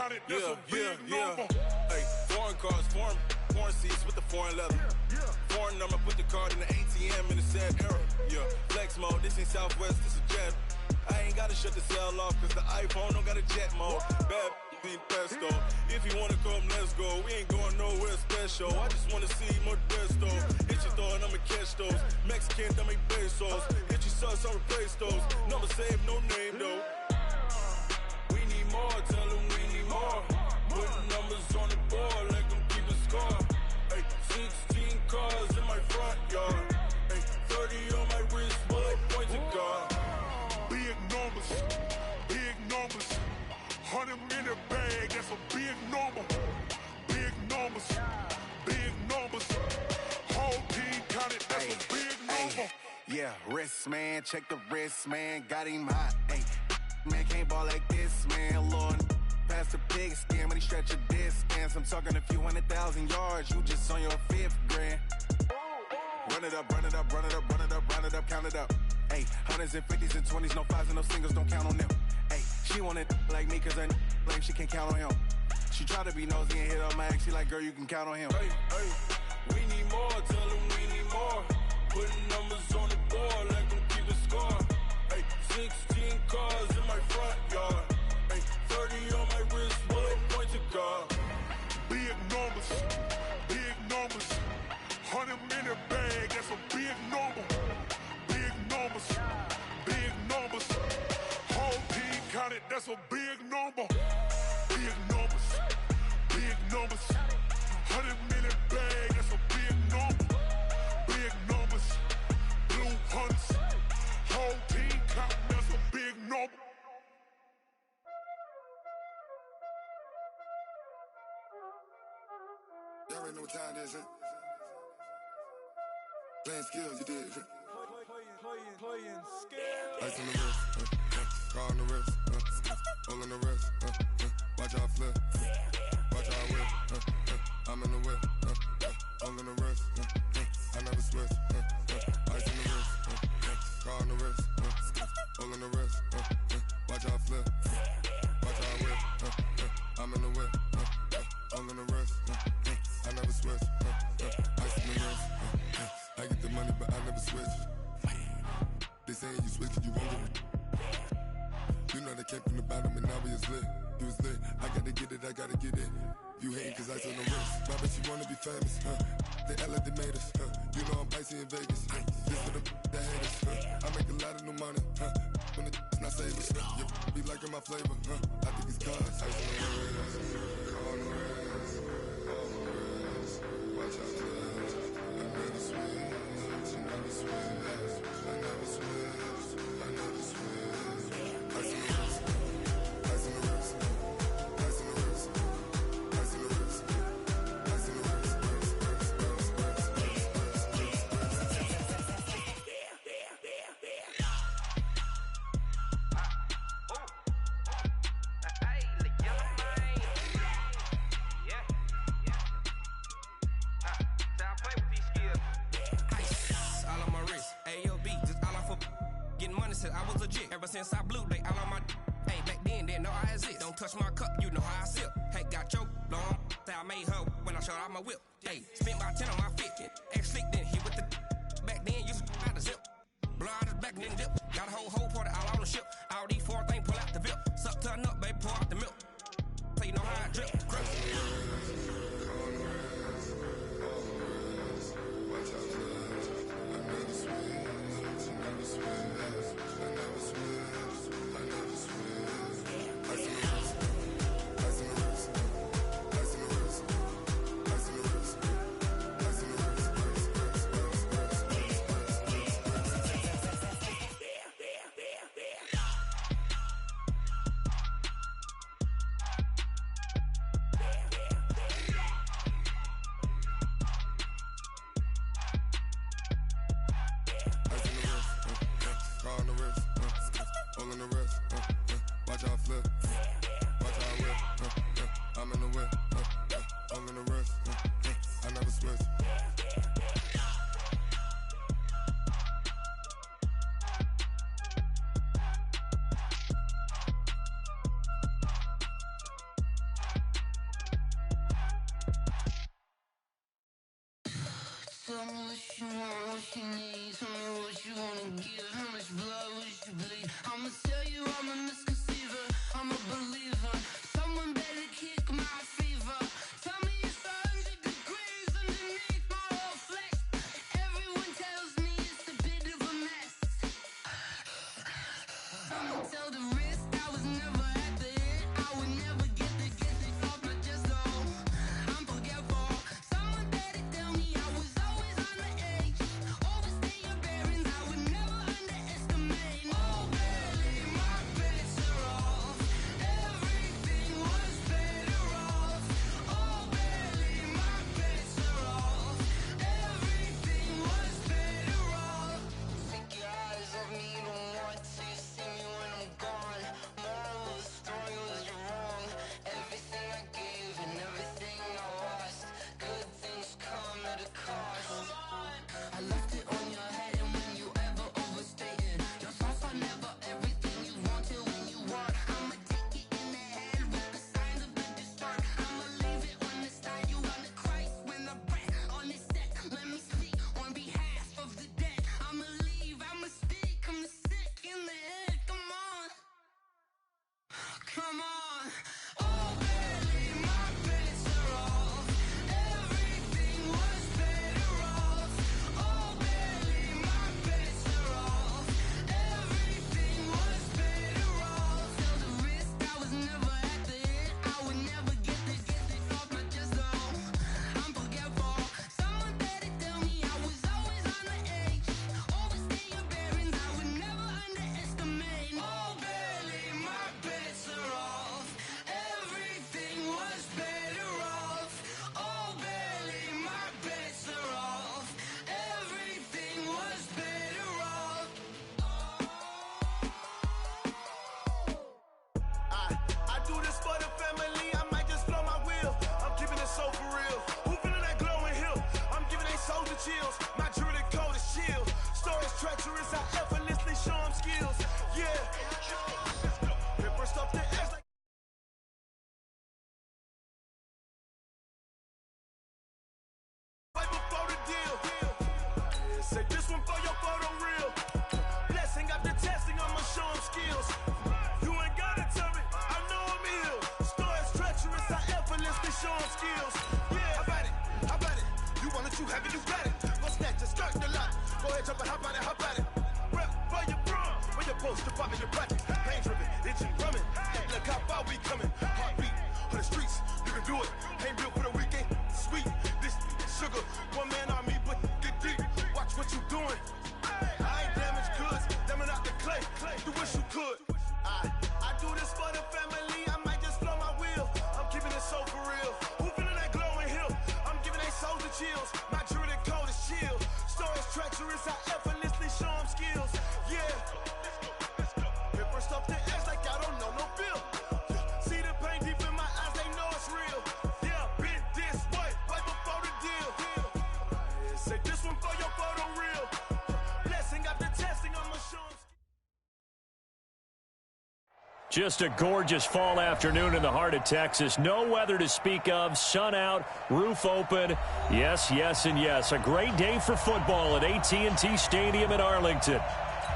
counted, that's a big number. Hey, foreign cars, foreign seats with the foreign leather. Foreign number, put the card in the ATM in the sad era. Yeah, flex mode, this ain't Southwest, this is jet. I ain't gotta shut the cell off, cause the iPhone don't got a jet mode. Bad need pesto. If you wanna come, let's go. We ain't going nowhere special. I just wanna see Modesto. Hit your thought, I'ma catch those. Mexican, I make pesos. Hit your sus, I'll replace those. Number saved, no name though. We need more, tell them we need more. Putting numbers on the board, let them keep a score. Ay, 16 cars in my front yard. Ay, 30 on my wrist, bullet points of God. Big numbers, big numbers. 100 in the bag, that's a big number. Big numbers, big numbers. Whole team counted, that's a big number. Yeah, wrist man, check the wrist man, got him hot. Ay, man can't ball like this, man. Lord, past the pig skin, when he stretch a distance. I'm talking a few 100,000 yards, you just on your 5th grand. Run it up, run it up, run it up, run it up, run it up, count it up. Ay, 100s and 50s and 20s, no 5s and no singles, don't count on them. Ay, she want it like me, cause her lame, she can't count on him. She try to be nosy and hit on my ex, she like, girl, you can count on him. Hey, we need more, tell them we need more. Putting numbers on the board, let them keep a score. Hey, 16 cars in my front yard. Hey, 30 on my wrist, bullet points of God. Big numbers, big numbers. 100 in the bag, that's a big number. Big numbers, big numbers. Whole team counted, that's a big number. Big numbers, big numbers. 100 in the bag, that's a big number. Big numbers, blue hunts. Whole team counting, that's a big number. Y'all already know what time it is, huh? Playing skills, you did. Playing skills. Ice on the wrist, car on the wrist, hole on the wrist, watch out flip, watch out whip, I'm in the whip, hole on the wrist, I never switch, ice on the wrist, car on the wrist, hole on the wrist, watch out flip, watch out whip, I'm in the whip, hole on the wrist, I never switch, ice on the wrist, I get the money but I never switch. They saying you switch and you won't get it. You know they came from the bottom and now we is lit. You was lit, I gotta get it, I gotta get it. You hating cause ice on the wrist. My bitch, you wanna be famous, They act like they made us, You know I'm icy in Vegas, This for the that hate us, I make a lot of new money, When it's not savers, You be liking my flavor, I think it's cause ice on the wrist, on the wrist, on the wrist. Watch out for that, I never switch, you never switch. I never switch, I never switch. Ice in the wrist, ice in the wrist, ice in the wrist, ice in the wrist, ice in the wrist, I was legit. Ever since I blew, they all on my hey, back then, didn't know I exist. Don't touch my cup, you know how I sip. Hey, got your long, I made her when I showed out my whip. Hey, spent about 10 on my fit. Ex-slick, then hit with the back then, used to out the zip. Blow out his back and then dip. Got a whole party all on the ship. All these 4 things, pull out the VIP. Suck to a nut, baby, pour out the milk. So you know how I drip. you want, what you need. Tell me what you wanna give. How much blood would you bleed? I'ma tell you I'm a misconceiver. I'm a believer. Someone better kick my fever. Tell me it's 100 degrees underneath my whole flesh. Everyone tells me it's a bit of a mess. I'ma tell the risk I was never at the end. I would never get the off my chest though. I'm forgetful. Someone better tell me I was always on the edge. Overstay your bearings, I would never underestimate. Oh baby, my bets are off. Everything was better off. Oh baby, my bets are off. Everything was better off. Take your eyes off me, you don't want to see me when I'm gone. Moral of the story was you're wrong. Everything I gave and everything I lost. Good things come at a cost. I left it on your head, and when you ever overstay it, your thoughts are never everything you wanted when you want. I'ma take it in the head with the signs of the distort. I'ma leave it on the side. You wanna Christ when the breath on this set. Let me speak on behalf of the dead. I'ma leave, I'ma speak. I'm the sick in the head. Come on, come on. Oh baby, my bets are off. Everything was better off. Oh baby, my bets are off. Everything was better off. Tell the risk I was never at the end. I would never get this off my chest though. I'm forgetful. Someone better tell me I was always on the edge. Overstay your bearings, I would never underestimate. Oh baby, my bets are off. Everything was better off. Oh baby, my bets are off. Everything was better off. I do this for the family, I might just blow my wheel. I'm keeping it so for real. Who feeling that glowing hill? I'm giving they soldier chills. My jewelry cold as shield. Stories treacherous, I effortlessly show them skills. Yeah. It burst off the edge like right before the deal. Say this one for your photo reel. Blessing after testing, I'ma show them skills. You ain't gotta tell me, I know I'm ill. Stories treacherous, I effortlessly show them skills. Yeah, how about it? How about it? You want it, you have it, you got it. Go snatch it, skirt the lot. Go ahead, jump it, how about it? How about it? Rep for your brum, for your poster, pop in your pocket. Pain driven, itching, drumming. Look how far we coming. Heartbeat on the streets, you can do it. Ain't built for the weekend. Sweet, this sugar, one man army, but get deep. Watch what you doing. I ain't damaged goods, damn it out the clay. You wish you could. I do this for the family, I might just blow my wheel. I'm keeping it so for real. Who feeling that glowing hill? I'm giving they soldier chills. My jewelry cold as shield. Stories treacherous, I effortlessly show them skills. Yeah. It burst off the edge like I don't know no feel. See the pain deep in my eyes, they know it's real. Yeah, been this way, right before the deal. Say this one for your photo reel. Blessing after testing, I'ma show them. Just a gorgeous fall afternoon in the heart of Texas. No weather to speak of. Sun out, roof open. Yes, yes, and yes. A great day for football at AT&T Stadium in Arlington.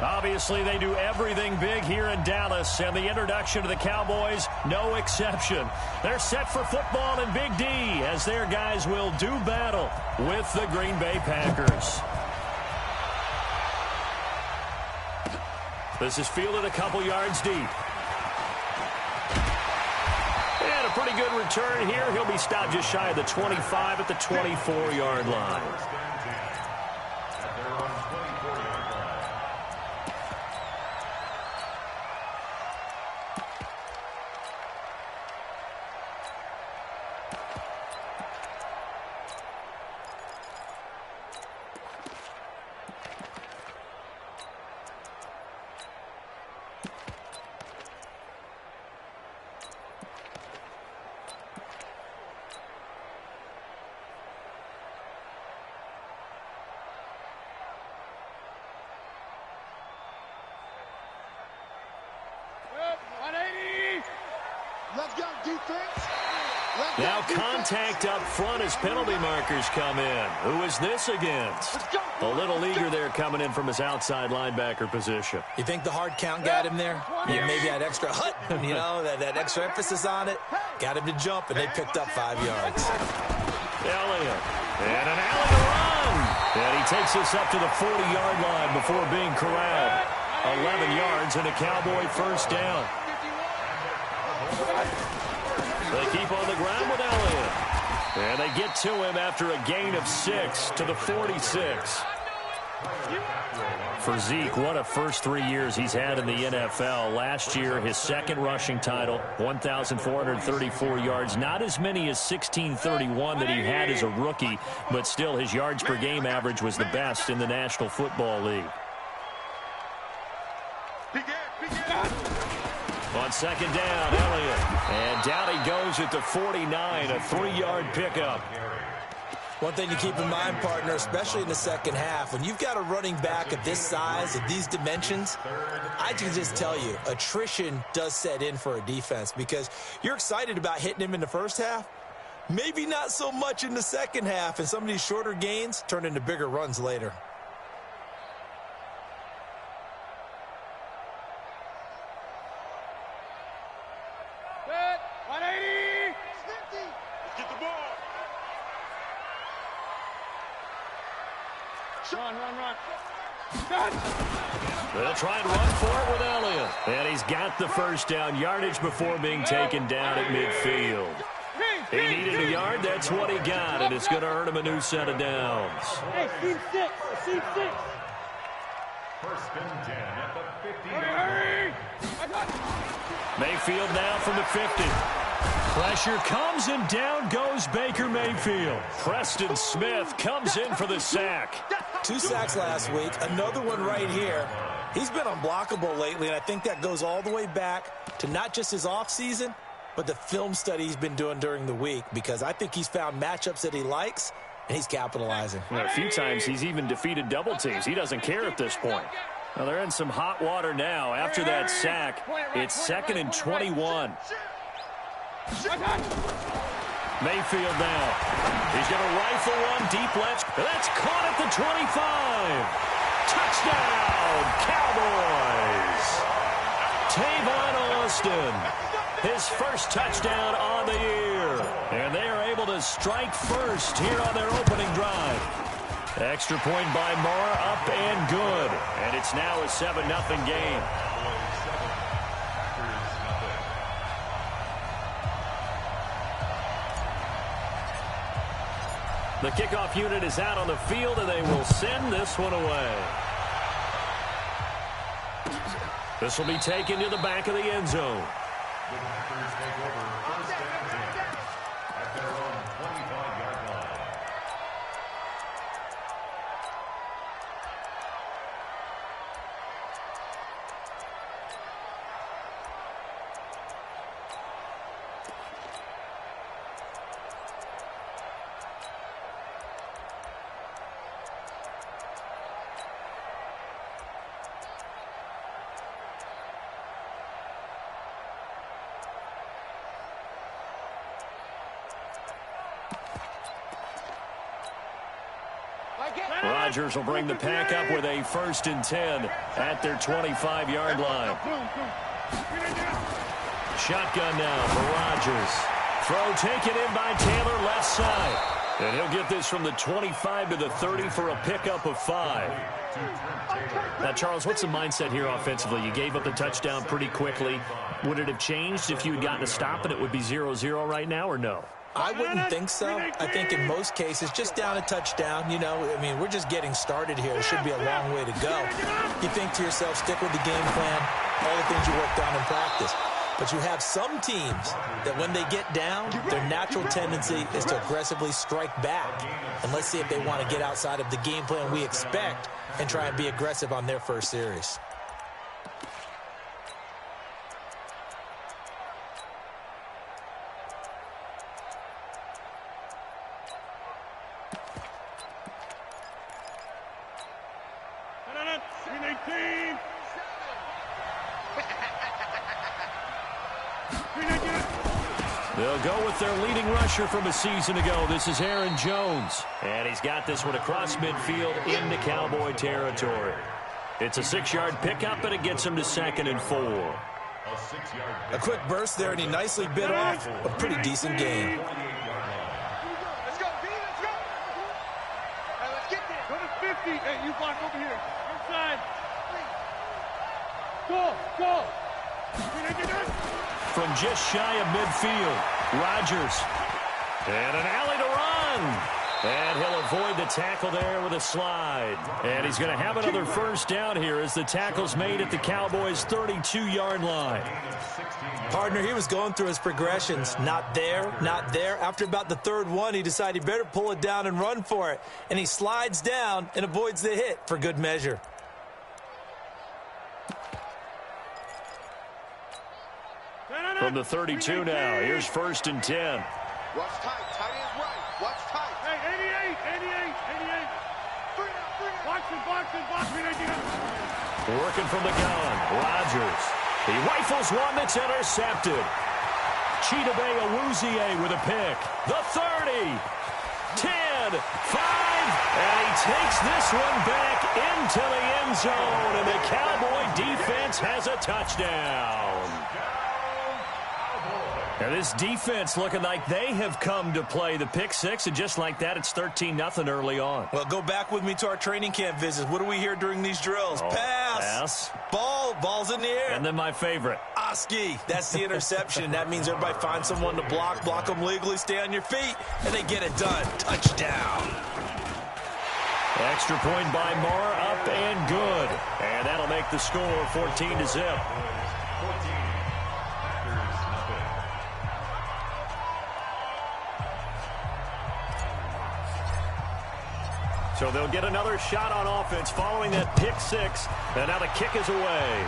Obviously, they do everything big here in Dallas, and the introduction to the Cowboys, no exception. They're set for football in Big D as their guys will do battle with the Green Bay Packers. This is fielded a couple yards deep. And a pretty good return here. He'll be stopped just shy of the 25 at the 24-yard line. Now contact up front as penalty markers come in. Who is this against? A little eager there coming in from his outside linebacker position. You think the hard count got him there? Yeah, maybe had extra that extra emphasis on it. Got him to jump, and they picked up 5 yards. Elliott. And an alley to run. And he takes us up to the 40-yard line before being corralled. 11 yards and a Cowboy first down. They keep on the ground with Elliott. And they get to him after a gain of 6 to the 46. For Zeke, what a first 3 years he's had in the NFL. Last year, his second rushing title, 1,434 yards. Not as many as 1,631 that he had as a rookie, but still his yards per game average was the best in the National Football League. On second down, Elliott. And down he goes at the 49, a 3-yard pickup. One thing to keep in mind, partner, especially in the second half, when you've got a running back of this size, of these dimensions, I can just tell you, attrition does set in for a defense because you're excited about hitting him in the first half, maybe not so much in the second half, and some of these shorter gains turn into bigger runs later. They'll try and run for it with Elliott. And he's got the first down yardage before being taken down at midfield. He needed a yard. That's what he got, and it's going to earn him a new set of downs. Hey, seat 6. Seat 6. First and 10 at the 50. Mayfield now from the 50. Pressure comes, and down goes Baker Mayfield. Preston Smith comes in for the sack. 2 sacks last week, another one right here. He's been unblockable lately, and I think that goes all the way back to not just his offseason, but the film study he's been doing during the week, because I think he's found matchups that he likes, and he's capitalizing. Well, a few times he's even defeated double teams. He doesn't care at this point. Well, they're in some hot water now. After that sack, it's 2nd and 21. Mayfield now. He's going to rifle one deep left. That's caught at the 25. Touchdown, Cowboys. Tavon Austin, his first touchdown on the year. And they are able to strike first here on their opening drive. Extra point by Moore, up and good. And it's now a 7-0 game. The kickoff unit is out on the field, and they will send this one away. This will be taken to the back of the end zone. The Packers take over first and 10 at their own 25-yard line. Rodgers will bring the pack up with a 1st and 10 at their 25-yard line. Shotgun now for Rodgers. Throw taken in by Taylor, left side. And he'll get this from the 25 to the 30 for a pickup of 5. Now, Charles, what's the mindset here offensively? You gave up the touchdown pretty quickly. Would it have changed if you had gotten a stop and it would be 0-0 right now, or no? I wouldn't think so. I think in most cases, just down a touchdown, you know, I mean, we're just getting started here. It should be a long way to go. You think to yourself, stick with the game plan, all the things you worked on in practice. But you have some teams that when they get down, their natural tendency is to aggressively strike back. And let's see if they want to get outside of the game plan we expect and try and be aggressive on their first series. They'll go with their leading rusher from a season ago. This is Aaron Jones. And he's got this one across midfield into Cowboy territory. It's a 6-yard pickup, and it gets him to 2nd and 4. A quick burst there, and he nicely bit off a pretty decent gain. Let's go, D, let's go. Hey, let's get there. Go to 50. Hey, you block over here. Inside. Go. From just shy of midfield, Rodgers. And an alley to run. And he'll avoid the tackle there with a slide. And he's going to have another first down here as the tackle's made at the Cowboys' 32-yard line. Partner, he was going through his progressions. Not there, not there. After about the third one, he decided he better pull it down and run for it. And he slides down and avoids the hit for good measure. From the 32 now, here's 1st and 10. Watch tight. Tight ends right. Watch tight. Hey, 88. Box it. Working from the gun, Rodgers. He rifles one that's intercepted. Chidobe Awuzie with a pick. The 30, 10, 5, and he takes this one back into the end zone, and the Cowboy defense has a touchdown. Now this defense looking like they have come to play the pick six, and just like that, it's 13-0 early on. Well, go back with me to our training camp visits. What do we hear during these drills? Pass. Ball's in the air. And then my favorite. Oski. That's the interception. That means everybody finds someone to block them legally, stay on your feet, and they get it done. Touchdown. Extra point by Marr, up and good. And that'll make the score 14-0. So they'll get another shot on offense following that pick six. And now the kick is away.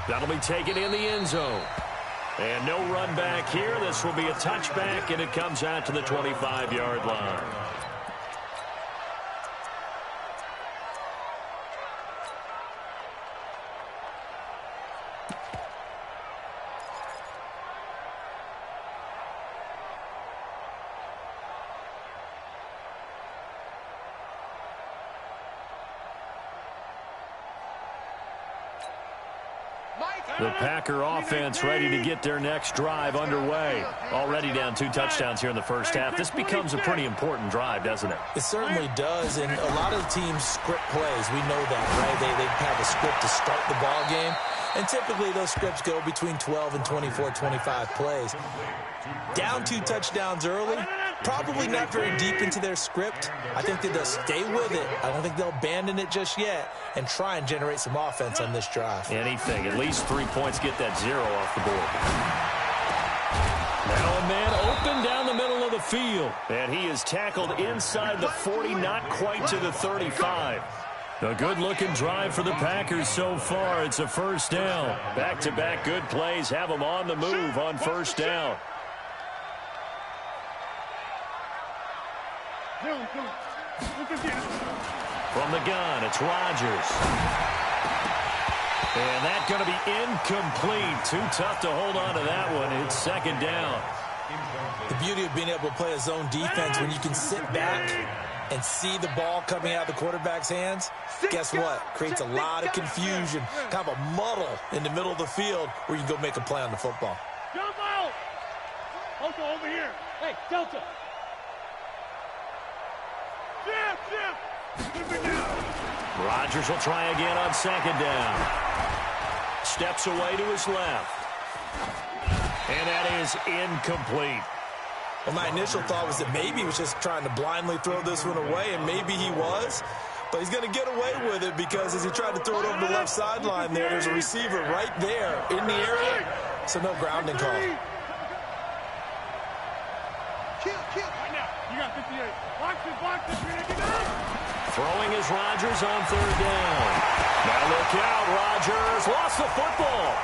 That'll be taken in the end zone. And no run back here. This will be a touchback, and it comes out to the 25-yard line. The Packer offense ready to get their next drive underway. Already down 2 touchdowns here in the first half. This becomes a pretty important drive, doesn't it? It certainly does, and a lot of teams script plays. We know that, right? They have a script to start the ball game, and typically those scripts go between 12 and 24, 25 plays. Down 2 touchdowns early, probably not very deep into their script. I think that they'll stay with it. I don't think they'll abandon it just yet and try and generate some offense on this drive. Anything. At least 3 points, get that 0 off the board. Now a man open down the middle of the field. And he is tackled inside the 40, not quite to the 35. A good-looking drive for the Packers so far. It's a first down. Back-to-back good plays have them on the move on first down. From the gun, it's Rodgers. And that's going to be incomplete. Too tough to hold on to that one. It's second down. The beauty of being able to play a zone defense when you can sit back and see the ball coming out of the quarterback's hands, guess what? Creates a lot of confusion, kind of a muddle in the middle of the field where you can go make a play on the football. Jump out! Also over here. Hey, Delta. Rodgers will try again on second down. Steps away to his left. And that is incomplete. Well, my initial thought was that maybe he was just trying to blindly throw this one away, and maybe he was. But he's going to get away with it because as he tried to throw it over the left sideline there's a receiver right there in the area. So no grounding call. Right now. You got 58. Box it. Throwing is Rodgers on third down. Now look out, Rodgers lost the football.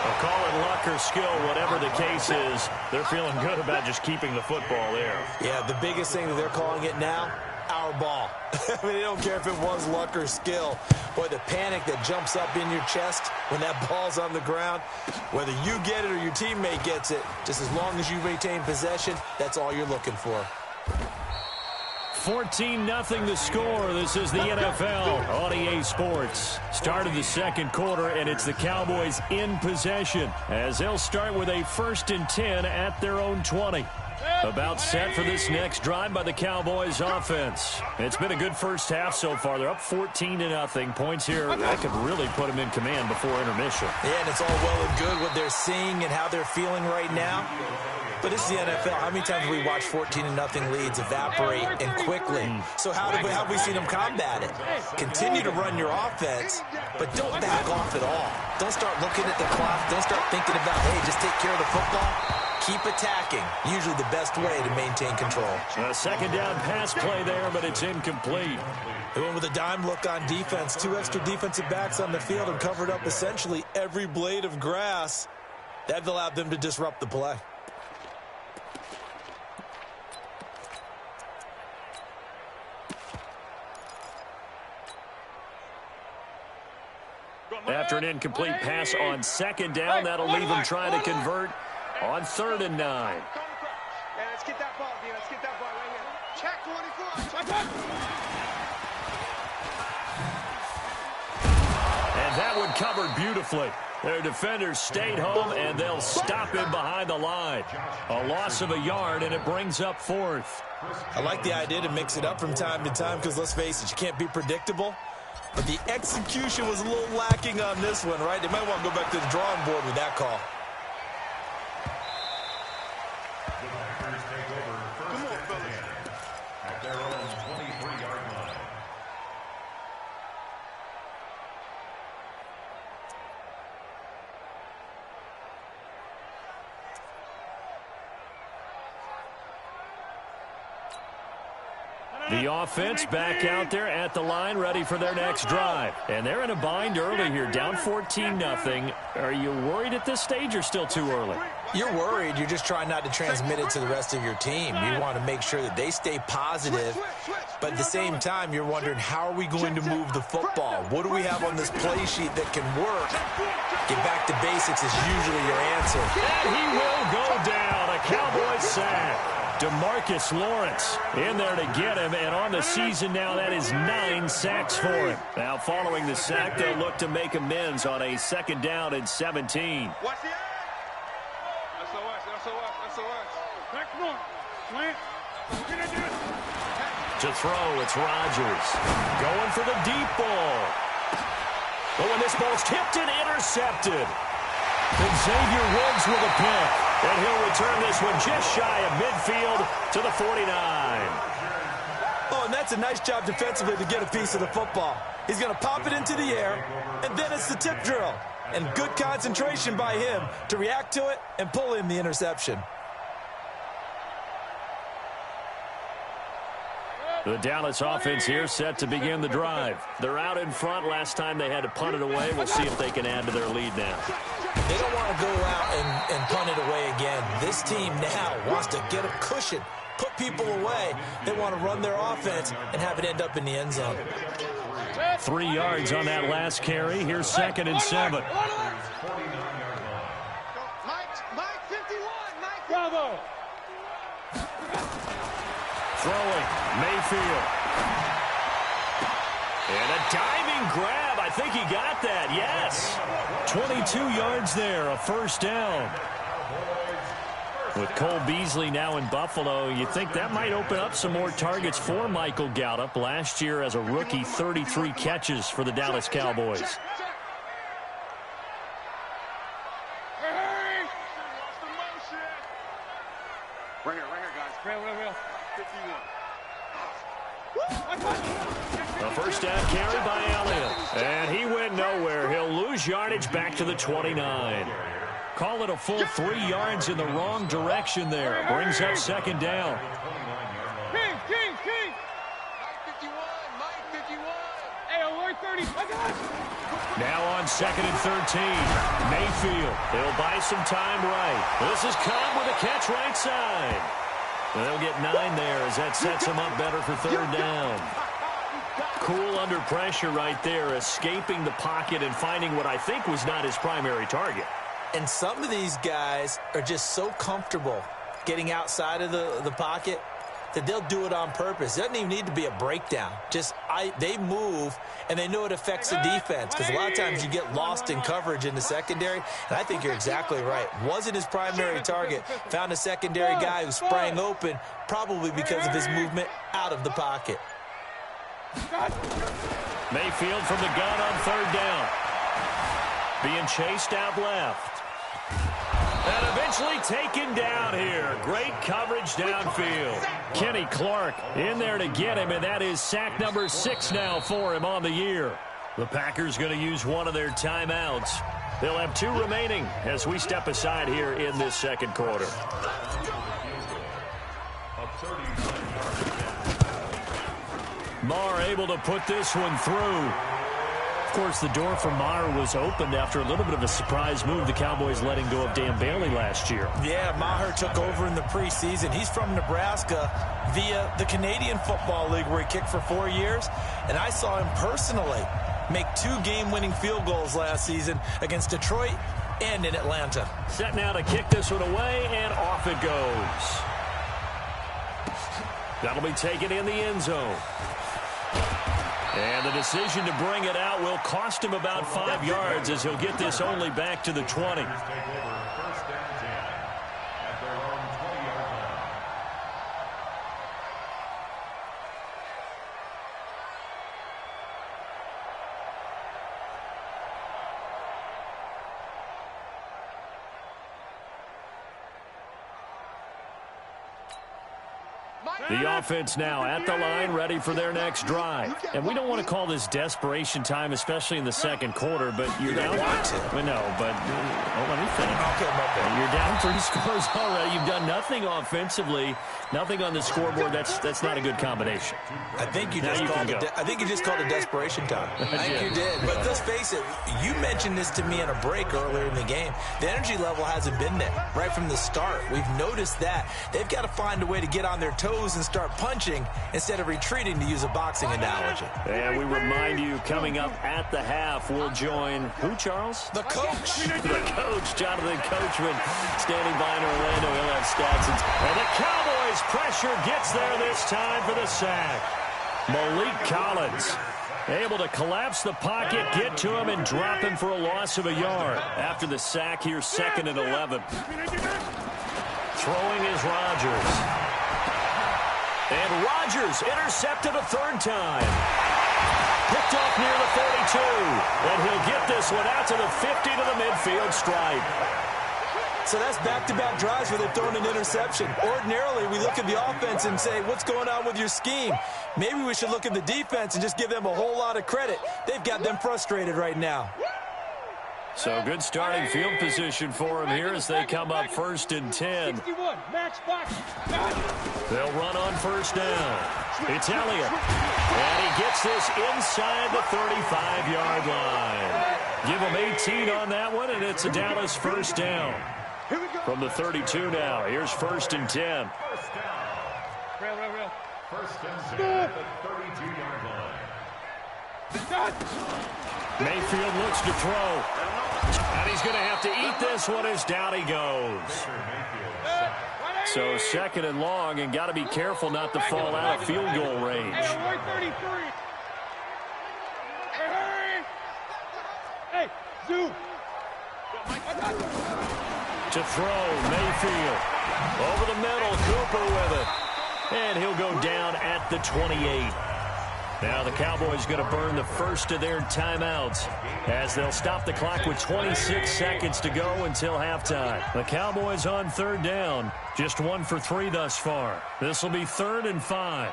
I'll call it luck or skill, whatever the case is. They're feeling good about just keeping the football there. Yeah, the biggest thing that they're calling it now, our ball. I mean, they don't care if it was luck or skill. Boy, the panic that jumps up in your chest when that ball's on the ground, whether you get it or your teammate gets it, just as long as you retain possession, that's all you're looking for. 14-0 the score. This is the NFL on EA Sports. Start of the second quarter, and it's the Cowboys in possession as they'll start with a 1st and 10 at their own 20. About set for this next drive by the Cowboys offense. It's been a good first half so far. They're up 14-0. Points here that could really put them in command before intermission. Yeah, and it's all well and good what they're seeing and how they're feeling right now. But this is the NFL. How many times have we watched 14-0 leads evaporate and quickly? So how have we seen them combat it? Continue to run your offense, but don't back off at all. Don't start looking at the clock. Don't start thinking about, hey, just take care of the football. Keep attacking. Usually the best way to maintain control. A second down pass play there, but it's incomplete. They went with a dime look on defense. 2 extra defensive backs on the field and covered up essentially every blade of grass. That allowed them to disrupt the play. After an incomplete pass on second down, that'll leave them trying to convert on 3rd and 9. Hey, let's get that ball, D. Let's get that ball right here. Check 24. And that one covered beautifully. Their defenders stayed home, and they'll stop him behind the line. A loss of a yard, and it brings up 4th. I like the idea to mix it up from time to time because, let's face it, you can't be predictable. But the execution was a little lacking on this one, right? They might want to go back to the drawing board with that call. The Packers take over 1st and 10 at their own 23-yard line. The offense back out there at the line, ready for their next drive. And they're in a bind early here, down 14-0. Are you worried at this stage or still too early? You're worried. You're just trying not to transmit it to the rest of your team. You want to make sure that they stay positive. But at the same time, you're wondering, how are we going to move the football? What do we have on this play sheet that can work? Get back to basics is usually your answer. And he will go down. A Cowboys sack. DeMarcus Lawrence in there to get him, and on the season now, that is 9 sacks for him. Now, following the sack, they'll look to make amends on a 2nd down and 17. Watch the SOS. Back north. Slant. To throw, it's Rodgers. Going for the deep ball. But when this ball's tipped and intercepted, and Xavier Woods with a pick. And he'll return this one just shy of midfield to the 49. Oh, and that's a nice job defensively to get a piece of the football. He's going to pop it into the air, and then it's the tip drill. And good concentration by him to react to it and pull in the interception. The Dallas offense here set to begin the drive. They're out in front. Last time they had to punt it away. We'll see if they can add to their lead now. They don't want to go out and punt it away again. This team now wants to get a cushion, put people away. They want to run their offense and have it end up in the end zone. 3 yards on that last carry. Here's 2nd and 7. Mike 51. Bravo. Throwing, Mayfield. And a diving grab. I think he got that, yes. 22 yards there, a 1st down. With Cole Beasley now in Buffalo, you think that might open up some more targets for Michael Gallup. Last year as a rookie, 33 catches for the Dallas Cowboys. Right here, guys. Real. 51. A 1st down carry by Elliott. And he went nowhere. He'll lose yardage back to the 29. Call it a full 3 yards in the wrong direction there. Brings up 2nd down. King. Mike 51. Hey, alert 30. Now on 2nd and 13. Mayfield. They'll buy some time right. This is Cobb with a catch right side. And they'll get 9 there as that sets them up better for 3rd down. Cool under pressure right there, escaping the pocket and finding what I think was not his primary target. And some of these guys are just so comfortable getting outside of the pocket that they'll do it on purpose. It doesn't even need to be a breakdown. They move, and they know it affects the defense, because a lot of times you get lost in coverage in the secondary, and I think you're exactly right. Wasn't his primary target. Found a secondary guy who sprang open, probably because of his movement out of the pocket. Mayfield from the gun on third down. Being chased out left. And eventually taken down here. Great coverage downfield. Kenny Clark in there to get him, and that is sack number 6 now for him on the year. The Packers going to use one of their timeouts. They'll have 2 remaining as we step aside here in this second quarter. Marr able to put this one through. Of course, the door for Maher was opened after a little bit of a surprise move. The Cowboys letting go of Dan Bailey last year. Yeah, Maher took over in the preseason. He's from Nebraska via the Canadian Football League, where he kicked for 4 years. And I saw him personally make 2 game-winning field goals last season against Detroit and in Atlanta. Set now to kick this one away, and off it goes. That'll be taken in the end zone. And the decision to bring it out will cost him about 5 yards, as he'll get this only back to the 20. The offense now at the line, ready for their next drive. And we don't want to call this desperation time, especially in the second quarter, but you're down. No, but let me think. Okay, you're down 3 scores already. You've done nothing offensively, nothing on the scoreboard. That's not a good combination. I think you just called it desperation time. I think you did. But let's face it, you mentioned this to me in a break earlier in the game. The energy level hasn't been there right from the start. We've noticed that. They've got to find a way to get on their toes and start punching instead of retreating, to use a boxing analogy. And we remind you, coming up at the half, we'll join who, Charles? The coach. The coach, Jonathan Coachman, standing by in Orlando. He'll have stats. And the Cowboys pressure gets there this time for the sack. Malik Collins able to collapse the pocket, get to him, and drop him for a loss of a yard. After the sack here, 2nd and 11. Throwing is Rodgers. And Rodgers intercepted a 3rd time. Picked off near the 42. And he'll get this one out to the 50 to the midfield stripe. So that's back-to-back drives where they've thrown an interception. Ordinarily, we look at the offense and say, what's going on with your scheme? Maybe we should look at the defense and just give them a whole lot of credit. They've got them frustrated right now. So good starting field position for him here as they come up 1st and 10. They'll run on 1st down. It's Elliott. And he gets this inside the 35-yard line. Give him 18 on that one, and it's a Dallas 1st down. From the 32 now. Here's 1st and 10. First and 10 at the 32-yard line. Mayfield looks to throw. And he's going to have to eat this one as down he goes. So 2nd and long, and got to be careful not to fall out of field goal range. To throw, Mayfield. Over the middle, Cooper with it. And he'll go down at the 28. Now the Cowboys going to burn the first of their timeouts as they'll stop the clock with 26 seconds to go until halftime. The Cowboys on 3rd down, just 1 for 3 thus far. This will be 3rd and 5.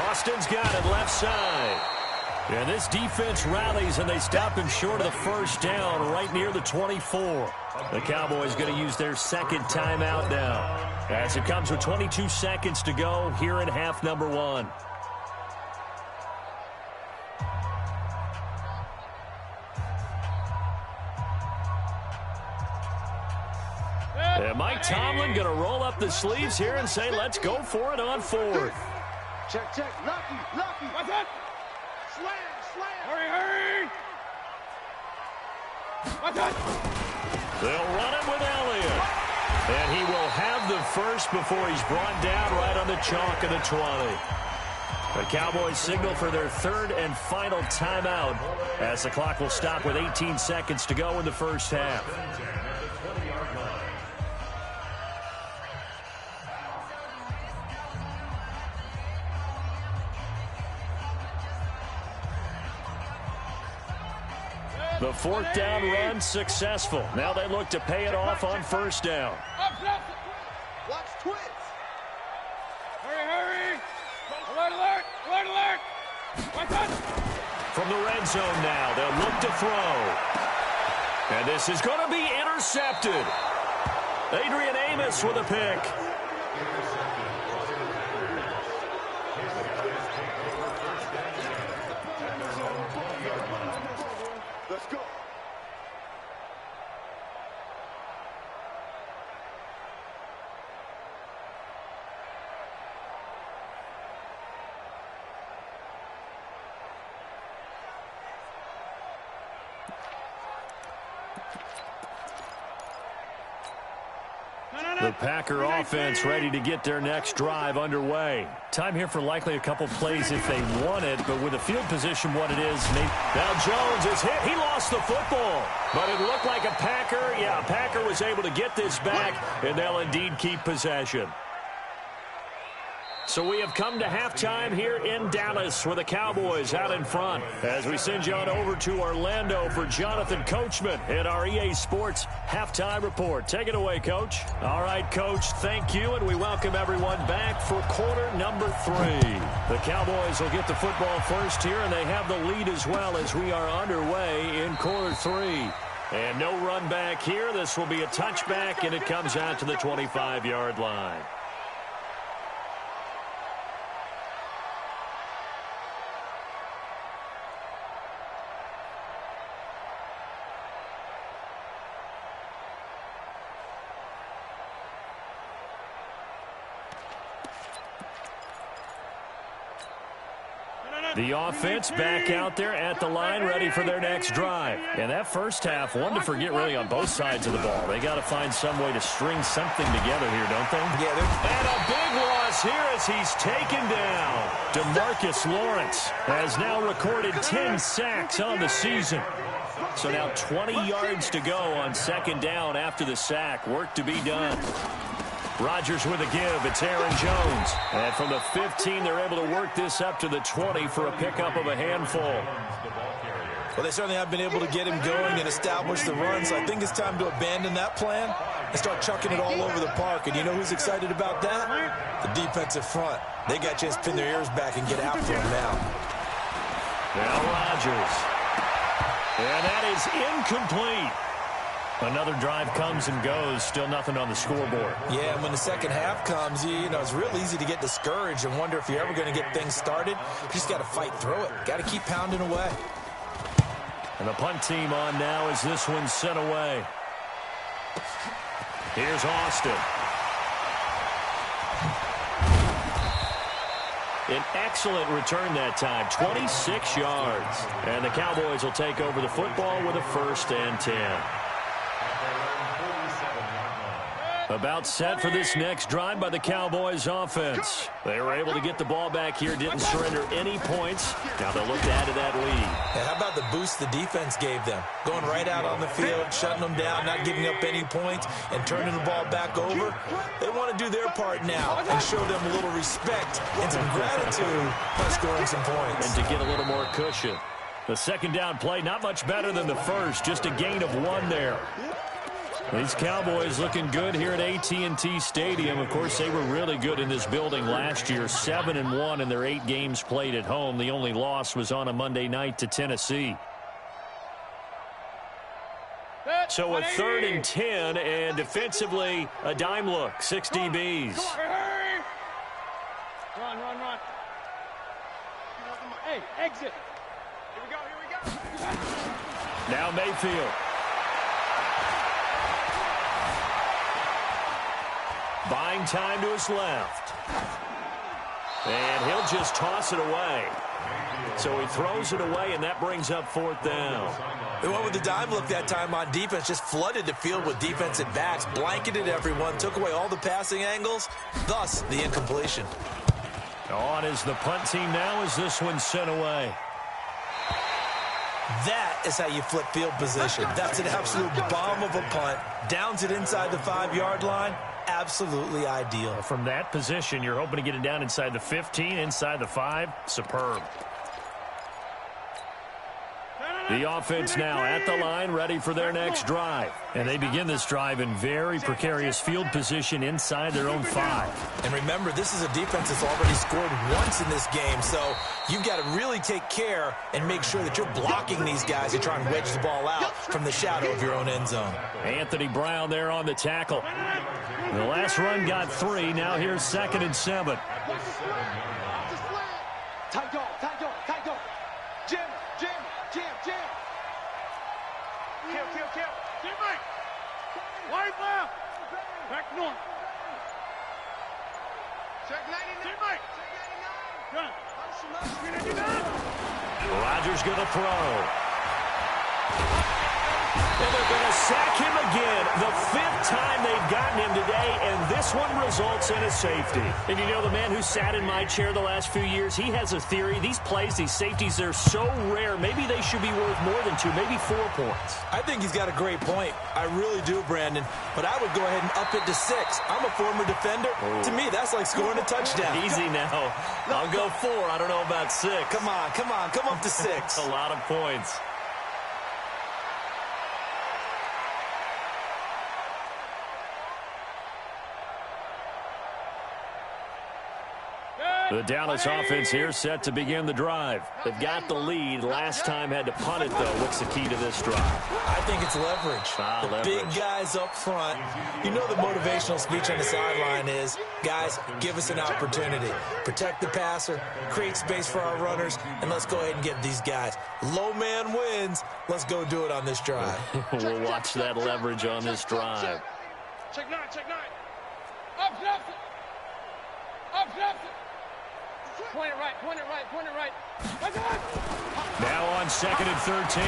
Austin's got it left side. And this defense rallies, and they stop him short of the 1st down right near the 24. The Cowboys going to use their 2nd timeout now as it comes with 22 seconds to go here in half number 1. And Mike Tomlin going to roll up the sleeves here and say, let's go for it on fourth. Check, check. Lucky. What's that? Slam. Hurry. What's that? They'll run it with Elliott. And he will have the first before he's brought down right on the chalk of the 20. The Cowboys signal for their third and final timeout as the clock will stop with 18 seconds to go in the first half. The fourth down run successful. Now they look to pay it off on first down. Watch twins. Hurry. Alert. What's that? From the red zone now, they'll look to throw. And this is going to be intercepted. Adrian Amos with a pick. Let's go. The Packer offense ready to get their next drive underway. Time here for likely a couple plays if they want it, but with the field position what it is, now Jones is hit. He lost the football, but it looked like a Packer. Yeah, Packer was able to get this back, and they'll indeed keep possession. So we have come to halftime here in Dallas with the Cowboys out in front as we send you on over to Orlando for Jonathan Coachman in our EA Sports Halftime Report. Take it away, Coach. All right, Coach, thank you, and we welcome everyone back for quarter number 3. The Cowboys will get the football first here, and they have the lead as well as we are underway in quarter 3. And no run back here. This will be a touchback, and it comes out to the 25-yard line. The offense back out there at the line, ready for their next drive. And that first half, one to forget really on both sides of the ball. They got to find some way to string something together here, don't they? Yeah. And a big loss here as he's taken down. DeMarcus Lawrence has now recorded 10 sacks on the season. So now 20 yards to go on second down after the sack. Work to be done. Rodgers with a give. It's Aaron Jones. And from the 15, they're able to work this up to the 20 for a pickup of a handful. Well, they certainly have been able to get him going and establish the run, so I think it's time to abandon that plan and start chucking it all over the park. And you know who's excited about that? The defensive front. They got a chance to pin their ears back and get after him now. Now Rodgers. And that is incomplete. Another drive comes and goes. Still nothing on the scoreboard. Yeah, and when the second half comes, you know, it's real easy to get discouraged and wonder if you're ever going to get things started. You just got to fight through it. Got to keep pounding away. And the punt team on now as this one's sent away. Here's Austin. An excellent return that time, 26 yards. And the Cowboys will take over the football with a 1st and 10. About set for this next drive by the Cowboys offense. They were able to get the ball back here, didn't surrender any points. Now they'll look to add to that lead. Yeah, how about the boost the defense gave them? Going right out on the field, shutting them down, not giving up any points, and turning the ball back over. They want to do their part now and show them a little respect and some gratitude by scoring some points. And to get a little more cushion. The second down play, not much better than the first, just a gain of 1 there. These Cowboys looking good here at AT&T Stadium. Of course, they were really good in this building last year, 7-1 in their 8 games played at home. The only loss was on a Monday night to Tennessee. So a 3rd and 10, and defensively, a dime look, 6 DBs. Run. Hey, exit. Here we go. Now Mayfield. Buying time to his left. And he'll just toss it away. So he throws it away, and that brings up 4th down. They went with the dime look that time on defense, just flooded the field with defensive backs, blanketed everyone, took away all the passing angles, thus the incompletion. On is the punt team now as this one's sent away. That is how you flip field position. That's an absolute bomb of a punt. Downs it inside the 5-yard line. Absolutely ideal. From that position, you're hoping to get it down inside the 15, inside the 5. Superb. The offense now at the line, ready for their next drive. And they begin this drive in very precarious field position inside their own 5. And remember, this is a defense that's already scored once in this game, so you've got to really take care and make sure that you're blocking these guys and try and wedge the ball out from the shadow of your own end zone. Anthony Brown there on the tackle. The last run got 3. Now here's 2nd and 7. Tight dog. Jim. Kill. Teammate. Wide left. Back north. Check 99. Teammate. Check 99. Rodgers going to throw. And they're going to sack him again. The 5th time they've gotten him today, and this one results in a safety. And you know, the man who sat in my chair the last few years, he has a theory. These plays, these safeties, they're so rare. Maybe they should be worth more than 2, maybe 4 points. I think he's got a great point. I really do, Brandon. But I would go ahead and up it to 6. I'm a former defender. Oh. To me, that's like scoring a touchdown. Easy now. I'll go 4. I don't know about 6. Come on. Come up to 6. A lot of points. The Dallas offense here set to begin the drive. They've got the lead. Last time had to punt it, though. What's the key to this drive? I think it's leverage. The big guys up front. You know the motivational speech on the sideline is, guys, give us an opportunity. Protect the passer, create space for our runners, and let's go ahead and get these guys. Low man wins. Let's go do it on this drive. We'll watch that leverage on this drive. Check 9. Up, left. Point it right. Now on 2nd and 13.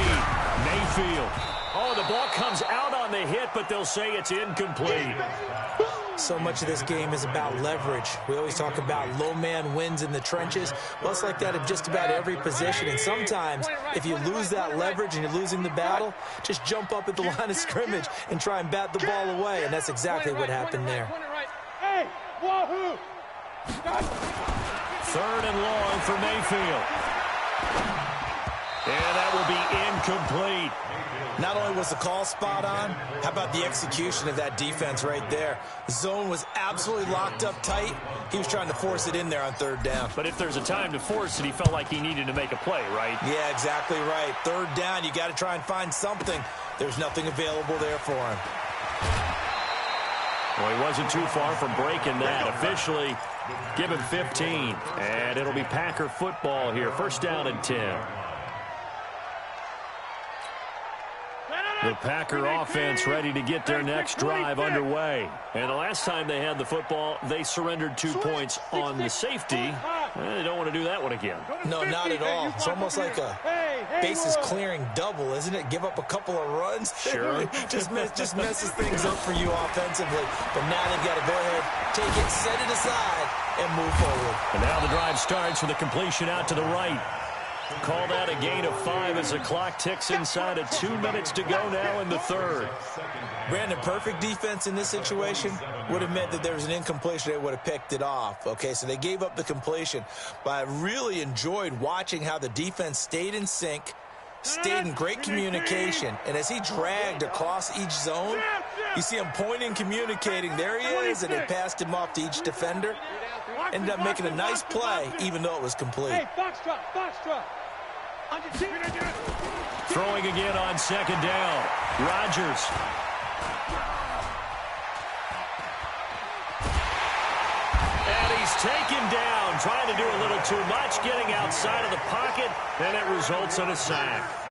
Mayfield. Oh, the ball comes out on the hit, but they'll say it's incomplete. So much of this game is about leverage. We always talk about low man wins in the trenches. Well, it's like that in just about every position. And sometimes, if you lose that leverage and you're losing the battle, just jump up at the line of scrimmage and try and bat the ball away. And that's exactly what happened there. Hey, wahoo! 3rd and long for Mayfield. And that will be incomplete. Not only was the call spot on, how about the execution of that defense right there? The zone was absolutely locked up tight. He was trying to force it in there on 3rd down. But if there's a time to force it, he felt like he needed to make a play, right? Yeah, exactly right. 3rd down, you got to try and find something. There's nothing available there for him. Well, he wasn't too far from breaking that. Officially, give him 15. And it'll be Packer football here. 1st down and 10. The Packer offense ready to get their next drive underway. And the last time they had the football, they surrendered 2 points on the safety. They don't want to do that one again. No, not at all. It's almost like a bases clearing double, isn't it? Give up a couple of runs. Sure. just messes things up for you offensively. But now they've got to go ahead, take it, set it aside, and move forward. And now the drive starts with a completion out to the right. Call that a gain of 5 as the clock ticks inside of 2 minutes to go now in the 3rd. Brandon, perfect defense in this situation would have meant that there was an incompletion. They would have picked it off. Okay, so they gave up the completion. But I really enjoyed watching how the defense stayed in sync, stayed in great communication. And as he dragged across each zone, you see him pointing, communicating. There he is, and they passed him off to each defender. Ended up making a nice play, even though it was complete. Hey, box drop. Throwing again on 2nd down. Rodgers. And he's taken down, trying to do a little too much, getting outside of the pocket, and it results in a sack.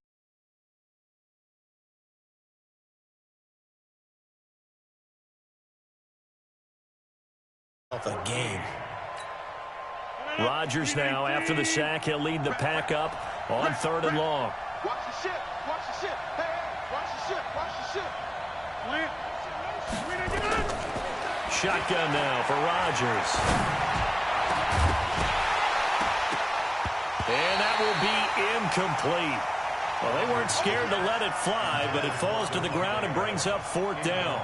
a game. Rodgers now, after the sack, he'll lead the pack up on 3rd and long. Watch the ship. Watch the ship. Hey, watch the ship. Watch the ship. Shotgun now for Rodgers. And that will be incomplete. Well, they weren't scared to let it fly, but it falls to the ground and brings up 4th down.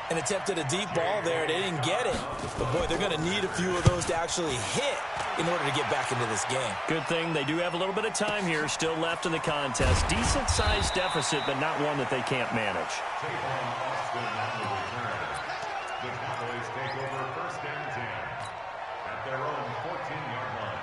And attempted a deep ball there. They didn't get it. But, boy, they're going to need a few of those to actually hit in order to get back into this game. Good thing they do have a little bit of time here still left in the contest. Decent-sized deficit, but not one that they can't manage. The Cowboys take over 1st and 10 at their own 14-yard line.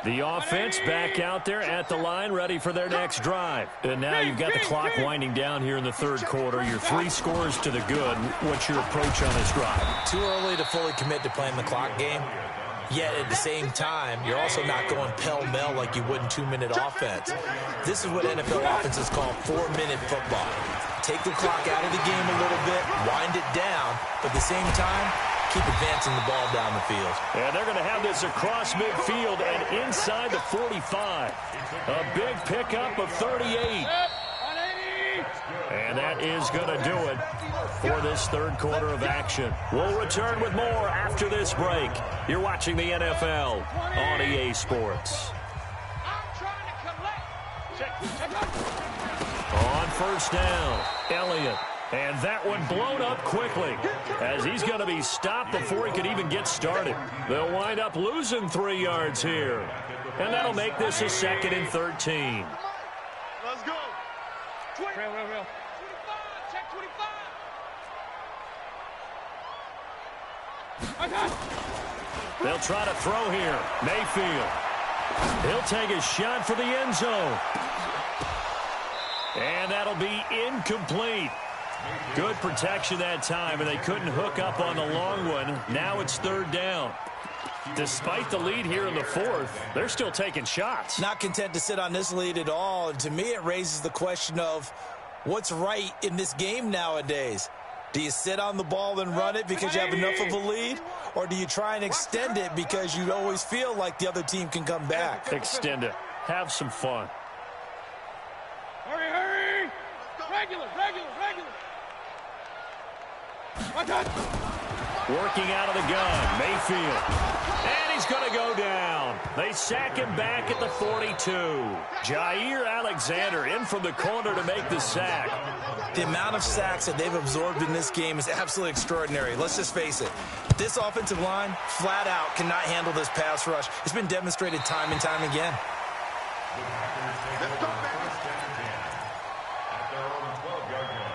The offense back out there at the line, ready for their next drive. And now you've got the clock winding down here in the 3rd quarter. Your 3 scores to the good. What's your approach on this drive? Too early to fully commit to playing the clock game. Yet at the same time, you're also not going pell-mell like you would in 2-minute offense. This is what NFL offenses call 4-minute football. Take the clock out of the game a little bit, wind it down, but at the same time, keep advancing the ball down the field. And they're going to have this across midfield and inside the 45. A big pickup of 38. And that is going to do it for this 3rd quarter of action. We'll return with more after this break. You're watching the NFL on EA Sports. On 1st down, Elliott. And that one blown up quickly as he's going to be stopped before he could even get started. They'll wind up losing 3 yards here. And that'll make this a 2nd and 13. Let's go. Real. 25. Check 25. They'll try to throw here. Mayfield. He'll take a shot for the end zone. And that'll be incomplete. Good protection that time, and they couldn't hook up on the long one. Now it's 3rd down. Despite the lead here in the 4th, they're still taking shots. Not content to sit on this lead at all. And to me, it raises the question of what's right in this game nowadays. Do you sit on the ball and run it because you have enough of a lead? Or do you try and extend it because you always feel like the other team can come back? Extend it. Have some fun. Hurry. Regular. Working out of the gun, Mayfield. And he's going to go down. They sack him back at the 42. Jair Alexander in from the corner to make the sack. The amount of sacks that they've absorbed in this game is absolutely extraordinary. Let's just face it. This offensive line, flat out, cannot handle this pass rush. It's been demonstrated time and time again. Let's go, baby. 1st and 10 at their own 12-yard line.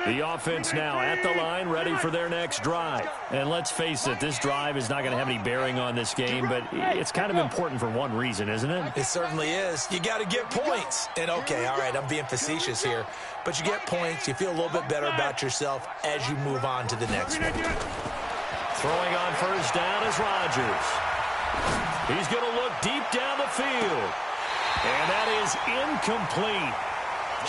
The offense now at the line, ready for their next drive. And let's face it, this drive is not going to have any bearing on this game, but it's kind of important for one reason, isn't it? It certainly is. You got to get points. And, okay, all right, I'm being facetious here. But you get points, you feel a little bit better about yourself as you move on to the next one. Throwing on 1st down is Rodgers. He's going to look deep down the field. And that is incomplete.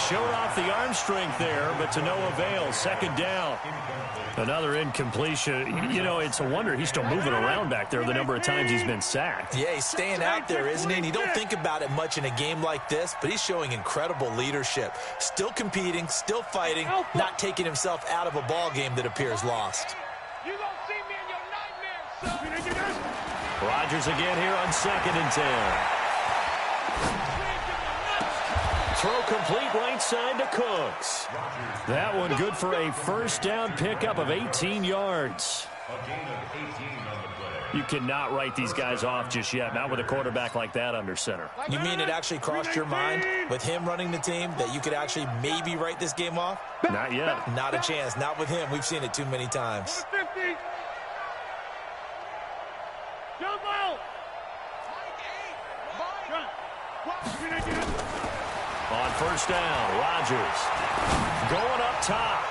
Showed off the arm strength there, but to no avail. 2nd down. Another incompletion. You know, it's a wonder he's still moving around back there the number of times he's been sacked. Yeah, he's staying out there, isn't he? And you don't think about it much in a game like this, but he's showing incredible leadership. Still competing, still fighting, not taking himself out of a ball game that appears lost. You gonna see me in your nightmares, son. Rodgers again here on 2nd and 10. Throw complete right side to Cooks. That one good for a 1st down pickup of 18 yards. A gain of 18 on the play. You cannot write these guys off just yet, not with a quarterback like that under center. You mean it actually crossed your mind with him running the team that you could actually maybe write this game off? Not yet. Not a chance. Not with him. We've seen it too many times. 50. Jump out. On first down. Rodgers going up top.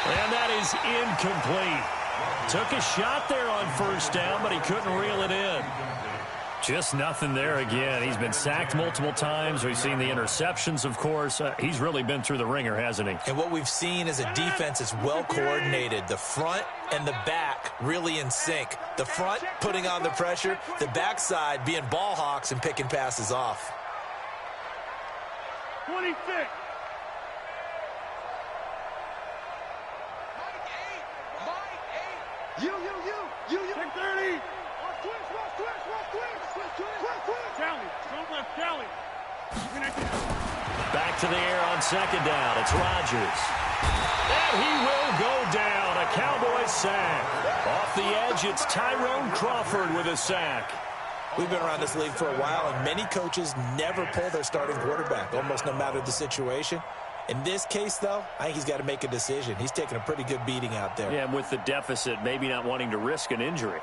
And that is incomplete. Took a shot there on first down, but he couldn't reel it in. Just nothing there again. He's been sacked multiple times. We've seen the interceptions, of course. He's really been through the ringer, hasn't he? And what we've seen is a defense that's well coordinated. The front and the back really in sync. The front putting on the pressure, the backside being ball hawks and picking passes off. 26. You. 630. Back to the air on second down. It's Rodgers. And he will go down. A Cowboys sack. Off the edge, it's Tyrone Crawford with a sack. We've been around this league for a while, and many coaches never pull their starting quarterback, almost no matter the situation. In this case, though, I think he's got to make a decision. He's taking a pretty good beating out there. Yeah, and with the deficit, maybe not wanting to risk an injury.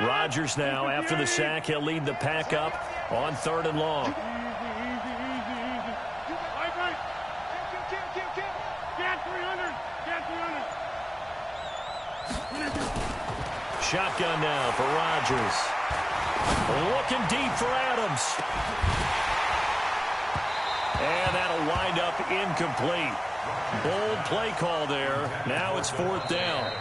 Rodgers now, after the sack, he'll lead the pack up on 3rd and long. Easy. Right. Get 300. Shotgun now for Rodgers. Looking deep for Adams. And that'll wind up incomplete. Bold play call there. Now it's 4th down.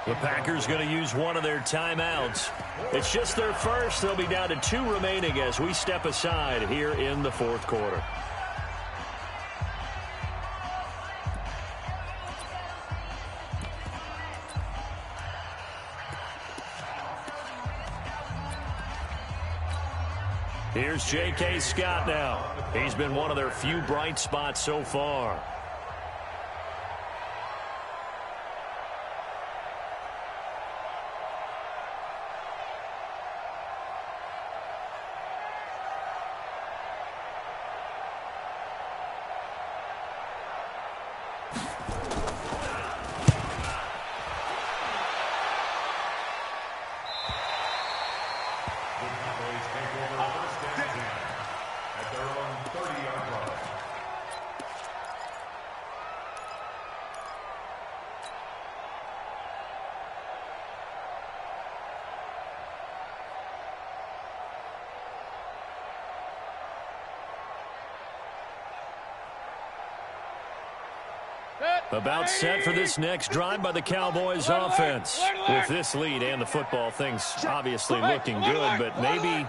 The Packers going to use one of their timeouts. It's just their first. They'll be down to 2 remaining as we step aside here in the 4th quarter. Here's J.K. Scott now. He's been one of their few bright spots so far. About set for this next drive by the Cowboys offense. With this lead and the football, things obviously looking good, but maybe,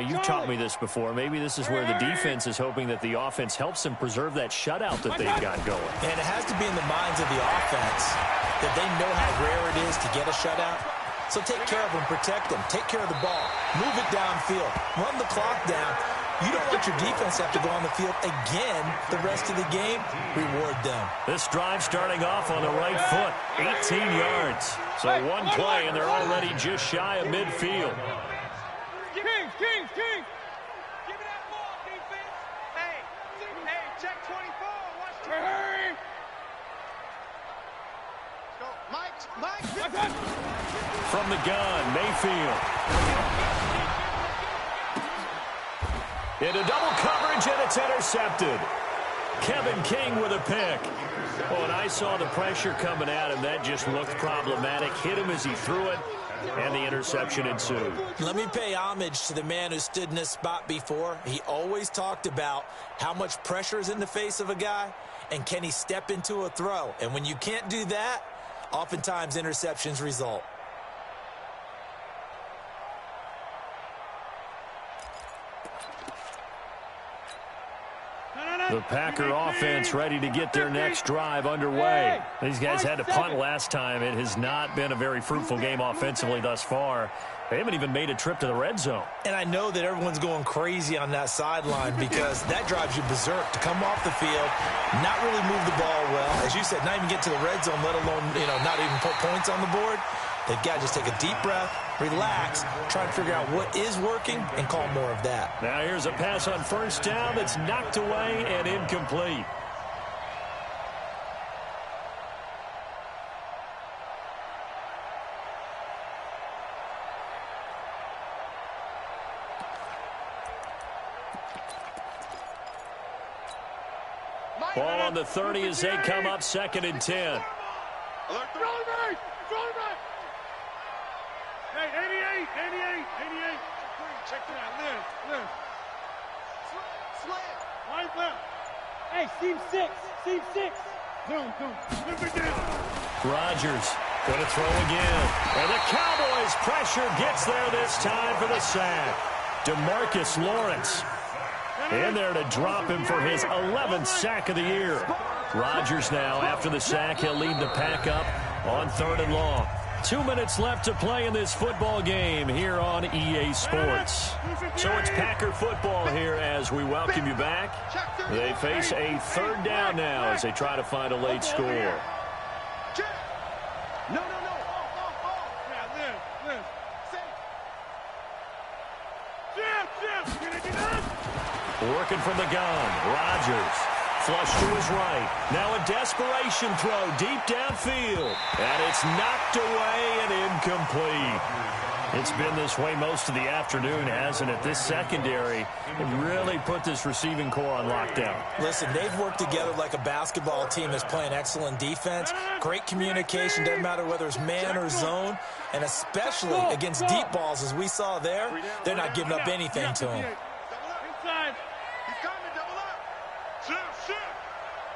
you've taught me this before, maybe this is where the defense is hoping that the offense helps them preserve that shutout that they've got going. And it has to be in the minds of the offense that they know how rare it is to get a shutout. So take care of them, protect them, take care of the ball, move it downfield, run the clock down. You don't want your defense to have to go on the field again the rest of the game. Reward them. This drive starting off on the right foot, 18 yards. So one play, and they're already just shy of midfield. Kings. Give me that ball, defense. Hey, check 24. Watch the hurry. Go, Mike. From the gun, Mayfield. Into double coverage, and it's intercepted. Kevin King with a pick. Oh, and I saw the pressure coming at him. That just looked problematic. Hit him as he threw it, and the interception ensued. Let me pay homage to the man who stood in this spot before. He always talked about how much pressure is in the face of a guy, and can he step into a throw. And when you can't do that, oftentimes interceptions result. The Packer offense ready to get their next drive underway. These guys had to punt last time. It has not been a very fruitful game offensively thus far. They haven't even made a trip to the red zone. And I know that everyone's going crazy on that sideline because that drives you berserk to come off the field, not really move the ball well. As you said, not even get to the red zone, let alone, not even put points on the board. They've got to just take a deep breath, relax, try to figure out what is working, and call more of that. Now here's a pass on first down that's knocked away and incomplete. Ball on the 30 as they come up 2nd and 10. Hey, 88. Check it out. Live. Slant. Right left. Hey, seam 6. Zoom. Look it down. Rodgers going to throw again. And the Cowboys' pressure gets there this time for the sack. DeMarcus Lawrence in there to drop him for his 11th sack of the year. Rodgers now, after the sack, he'll lead the pack up on 3rd and long. 2 minutes left to play in this football game here on EA Sports. So it's Packer football here as we welcome you back. They face a 3rd down now as they try to find a late score. No. Yeah, live. Working from the gun. Rodgers. Flush to his right. Now a desperation throw deep downfield. And it's knocked away and incomplete. It's been this way most of the afternoon, hasn't it? This secondary really put this receiving core on lockdown. Listen, they've worked together like a basketball team that's playing excellent defense. Great communication, doesn't matter whether it's man or zone. And especially against deep balls, as we saw there, they're not giving up anything to him. Inside. He's coming, double up. Shift.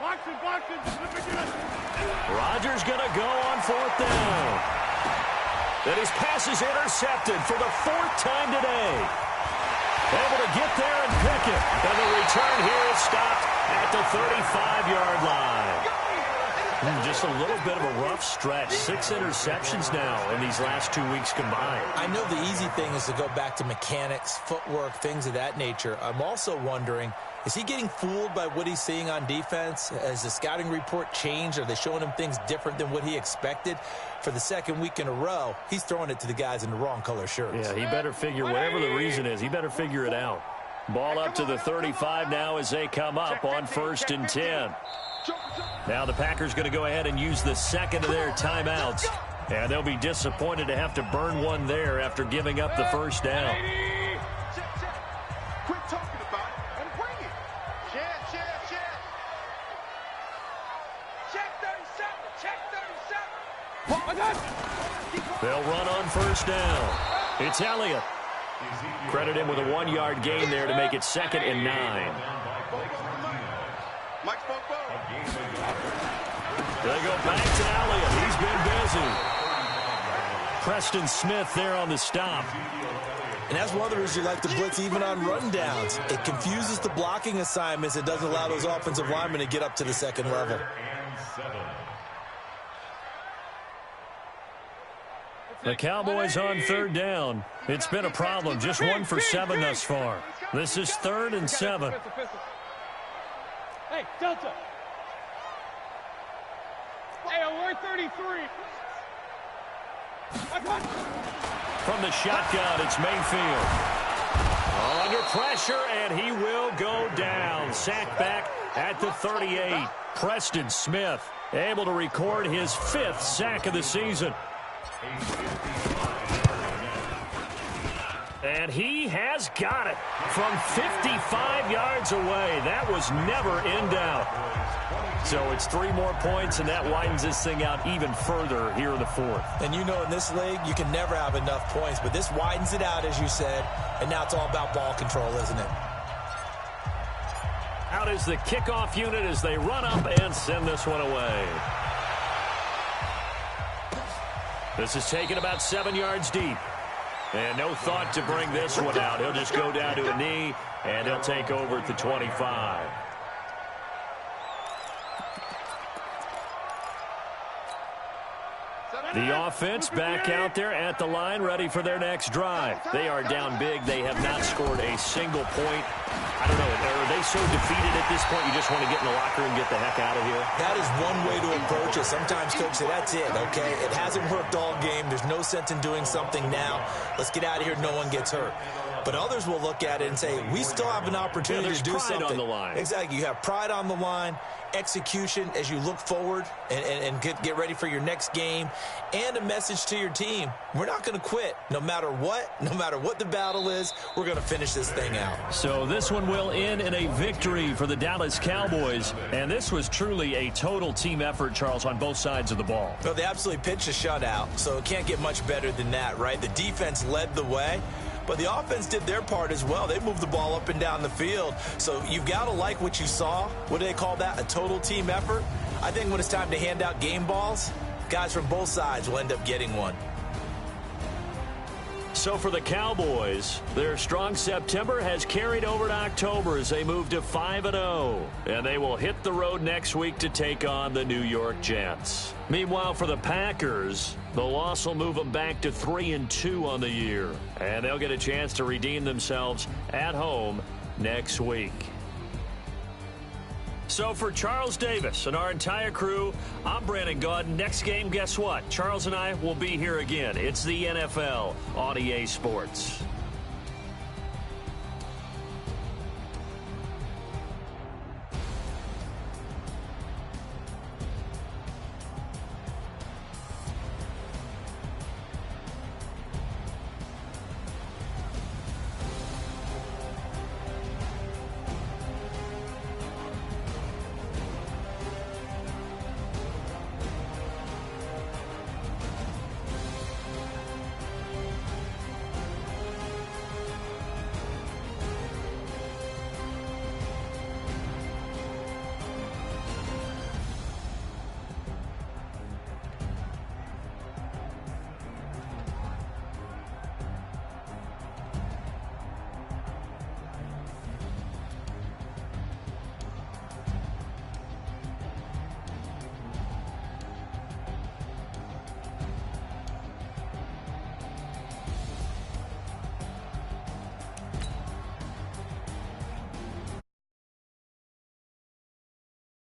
Boxing. Rodgers going to go on 4th down. That his pass is intercepted for the 4th time today. Able to get there and pick it. And the return here is stopped at the 35-yard line. Just a little bit of a rough stretch. 6 interceptions now in these last 2 weeks combined. I know the easy thing is to go back to mechanics, footwork, things of that nature. I'm also wondering, is he getting fooled by what he's seeing on defense? Has the scouting report changed? Are they showing him things different than what he expected? For the 2nd week in a row, he's throwing it to the guys in the wrong color shirts. Yeah, he better figure, whatever the reason is, he better figure it out. Ball up to the 35 now as they come up on 1st and 10. Now the Packers going to go ahead and use the 2nd of their timeouts. And they'll be disappointed to have to burn one there after giving up the 1st down. Quit talking about it and bring it. Check 37. They'll run on 1st down. It's Elliott. Credit him with a 1-yard gain there to make it 2nd and 9. They go back to Elliott. He's been busy. Preston Smith there on the stop. And that's one of the reasons you like to blitz even on rundowns. It confuses the blocking assignments. It doesn't allow those offensive linemen to get up to the 2nd level. The Cowboys on 3rd down. It's been a problem. Just 1 for 7 thus far. This is 3rd and 7. Hey, Delta. Hey, alert 33. From the shotgun, it's Mayfield. Under pressure, and he will go down. Sacked back at the 38. Preston Smith able to record his 5th sack of the season. And he has got it from 55 yards away. That was never in doubt. So it's 3 more points, and that widens this thing out even further here in the 4th. And you know, in this league, you can never have enough points, but this widens it out, as you said, and now it's all about ball control, isn't it? Out is the kickoff unit as they run up and send this one away. This is taken about 7 yards deep. And no thought to bring this one out. He'll just go down to a knee, and he'll take over at the 25. The offense back out there at the line, ready for their next drive. They are down big. They have not scored a single point. I don't know, are they so defeated at this point you just want to get in the locker room and get the heck out of here? That is one way to approach it. Sometimes coaches say, that's it, okay? It hasn't worked all game. There's no sense in doing something now. Let's get out of here. No one gets hurt. But others will look at it and say, we still have an opportunity to do something. Pride on the line. Exactly. You have pride on the line, execution as you look forward and get ready for your next game, and a message to your team. We're not going to quit no matter what the battle is. We're going to finish this thing out. So this one will end in a victory for the Dallas Cowboys, and this was truly a total team effort, Charles, on both sides of the ball. Well, they absolutely pitched a shutout, so it can't get much better than that, right? The defense led the way, but the offense did their part as well. They moved the ball up and down the field. So you've got to like what you saw. What do they call that? A total team effort? I think when it's time to hand out game balls, guys from both sides will end up getting one. So for the Cowboys, their strong September has carried over to October as they move to 5-0. And they will hit the road next week to take on the New York Jets. Meanwhile, for the Packers, the loss will move them back to 3-2 on the year. And they'll get a chance to redeem themselves at home next week. So for Charles Davis and our entire crew, I'm Brandon Gaudin. Next game, guess what? Charles and I will be here again. It's the NFL on EA Sports.